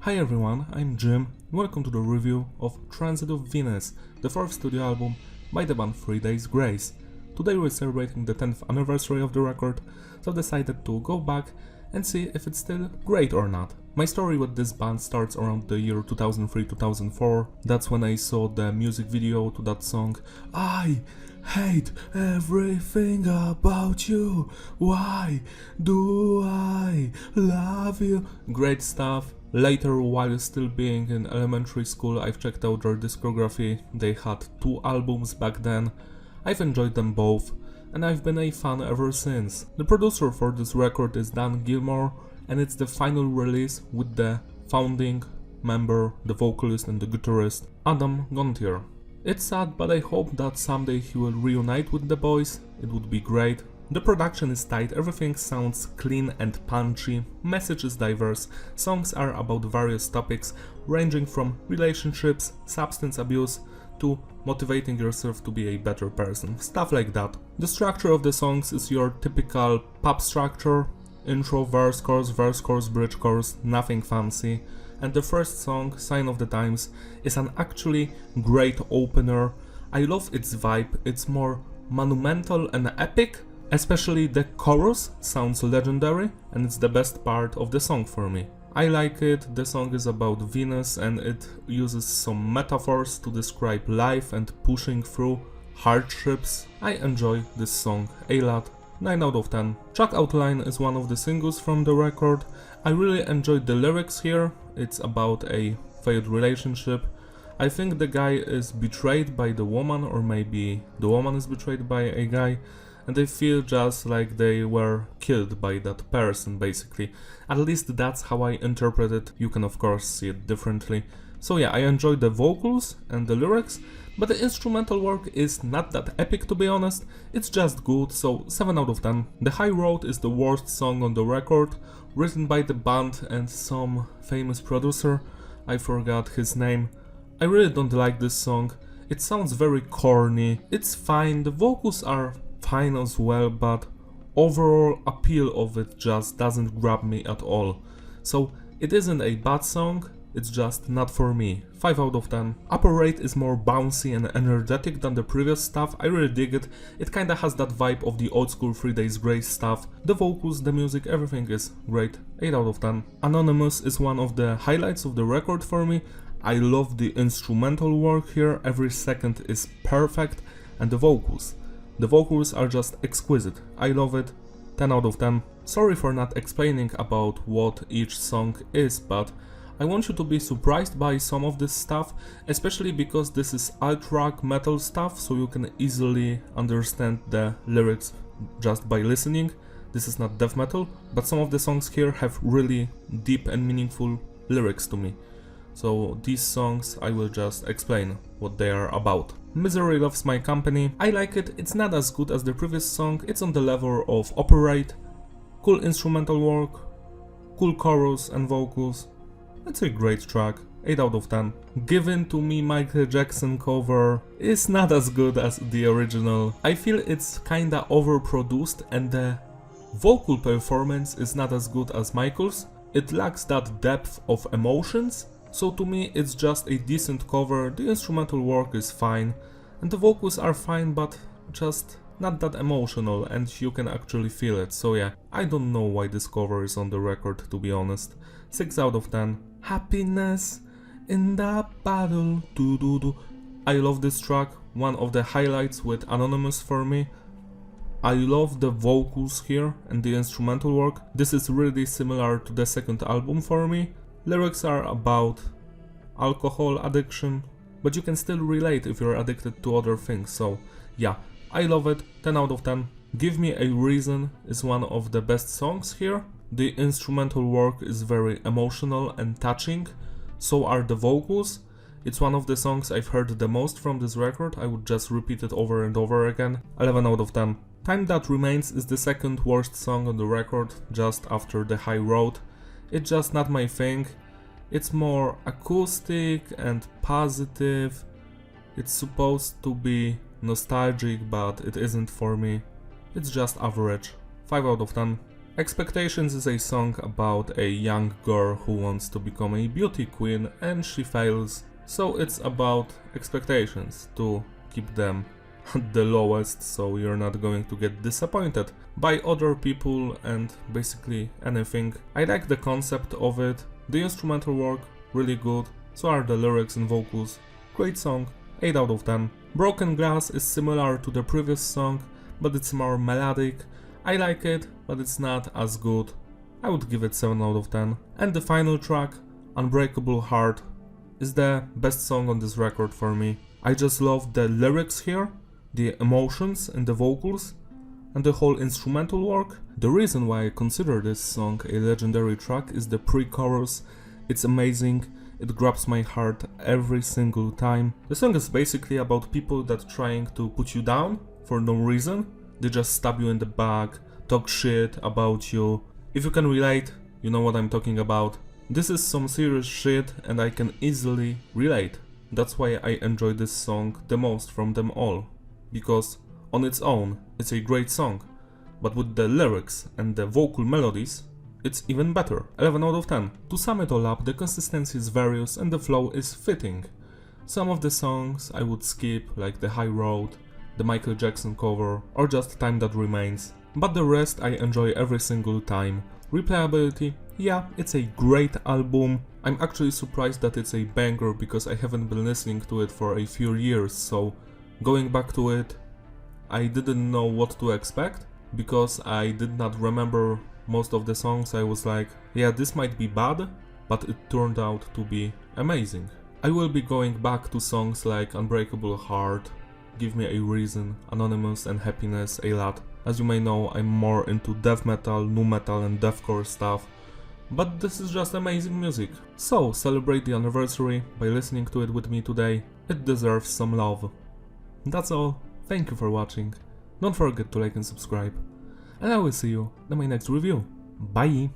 Hi everyone, I'm Jim, and welcome to the review of Transit of Venus, the fourth studio album by the band 3 Days Grace. Today we're celebrating the 10th anniversary of the record, so I decided to go back and see if it's still great or not. My story with this band starts around the year 2003-2004. That's when I saw the music video to that song, I hate everything about you, why do I love you? Great stuff. Later, while still being in elementary school, I've checked out their discography. They had 2 albums back then. I've enjoyed them both, and I've been a fan ever since. The producer for this record is Dan Gilmore, and it's the final release with the founding member, the vocalist and the guitarist, Adam Gontier. It's sad, but I hope that someday he will reunite with the boys. It would be great. The production is tight, everything sounds clean and punchy, message is diverse, songs are about various topics ranging from relationships, substance abuse, to motivating yourself to be a better person, stuff like that. The structure of the songs is your typical pop structure, intro, verse, chorus, bridge, chorus, nothing fancy. And the first song, Sign of the Times, is an actually great opener. I love its vibe, it's more monumental and epic. Especially the chorus sounds legendary, and it's the best part of the song for me. I like it, the song is about Venus and it uses some metaphors to describe life and pushing through hardships. I enjoy this song a lot, 9 out of 10. Track Outline is one of the singles from the record. I really enjoyed the lyrics here, it's about a failed relationship. I think the guy is betrayed by the woman, or maybe the woman is betrayed by a guy. And they feel just like they were killed by that person, basically. At least that's how I interpret it. You can of course see it differently. So yeah, I enjoyed the vocals and the lyrics, but the instrumental work is not that epic, to be honest. It's just good, so 7 out of 10. The High Road is the worst song on the record, written by the band and some famous producer. I forgot his name. I really don't like this song. It sounds very corny. It's fine, the vocals are fine as well, but overall appeal of it just doesn't grab me at all. So it isn't a bad song, it's just not for me. 5 out of 10. Upper Rate is more bouncy and energetic than the previous stuff. I really dig it. It kinda has that vibe of the old school 3 Days Grace stuff. The vocals, the music, everything is great. 8 out of 10. Anonymous is one of the highlights of the record for me. I love the instrumental work here, every second is perfect, and the vocals. The vocals are just exquisite, I love it, 10 out of 10. Sorry for not explaining about what each song is, but I want you to be surprised by some of this stuff, especially because this is alt-rock metal stuff, so you can easily understand the lyrics just by listening. This is not death metal, but some of the songs here have really deep and meaningful lyrics to me. So these songs I will just explain what they are about. Misery Loves My Company. I like it, it's not as good as the previous song, it's on the level of Operate. Cool instrumental work, cool chorus and vocals. It's a great track, 8 out of 10. Given to Me Michael Jackson cover is not as good as the original. I feel it's kinda overproduced and the vocal performance is not as good as Michael's. It lacks that depth of emotions. So to me it's just a decent cover, the instrumental work is fine, and the vocals are fine, but just not that emotional and you can actually feel it. So yeah, I don't know why this cover is on the record, to be honest. 6 out of 10. Happiness in the battle, do. I love this track, one of the highlights with Anonymous for me. I love the vocals here and the instrumental work. This is really similar to the second album for me. Lyrics are about alcohol addiction, but you can still relate if you're addicted to other things, so yeah, I love it, 10 out of 10. Give Me a Reason is one of the best songs here. The instrumental work is very emotional and touching, so are the vocals. It's one of the songs I've heard the most from this record, I would just repeat it over and over again, 11 out of 10. Time That Remains is the second worst song on the record, just after The High Road. It's just not my thing. It's more acoustic and positive. It's supposed to be nostalgic, but it isn't for me. It's just average. 5 out of 10. Expectations is a song about a young girl who wants to become a beauty queen and she fails, so it's about expectations, to keep them at the lowest so you're not going to get disappointed by other people and basically anything. I like the concept of it, the instrumental work, really good, so are the lyrics and vocals, great song, 8 out of 10. Broken Glass is similar to the previous song, but it's more melodic. I like it, but it's not as good. I would give it 7 out of 10. And the final track, Unbreakable Heart, is the best song on this record for me. I just love the lyrics here, the emotions and the vocals, and the whole instrumental work. The reason why I consider this song a legendary track is the pre-chorus. It's amazing, it grabs my heart every single time. The song is basically about people that trying to put you down for no reason. They just stab you in the back, talk shit about you. If you can relate, you know what I'm talking about. This is some serious shit and I can easily relate. That's why I enjoy this song the most from them all. Because on its own, it's a great song. But with the lyrics and the vocal melodies, it's even better. 11 out of 10. To sum it all up, the consistency is various and the flow is fitting. Some of the songs I would skip, like The High Road, the Michael Jackson cover, or just Time That Remains, but the rest I enjoy every single time. Replayability, yeah, it's a great album. I'm actually surprised that it's a banger because I haven't been listening to it for a few years, so going back to it, I didn't know what to expect, because I did not remember most of the songs. I was like, yeah, this might be bad, but it turned out to be amazing. I will be going back to songs like Unbreakable Heart, Give Me a Reason, Anonymous and Happiness a lot. As you may know, I'm more into death metal, nu metal and deathcore stuff, but this is just amazing music. So celebrate the anniversary by listening to it with me today, it deserves some love. That's all, thank you for watching, don't forget to like and subscribe, and I will see you in my next review. Bye!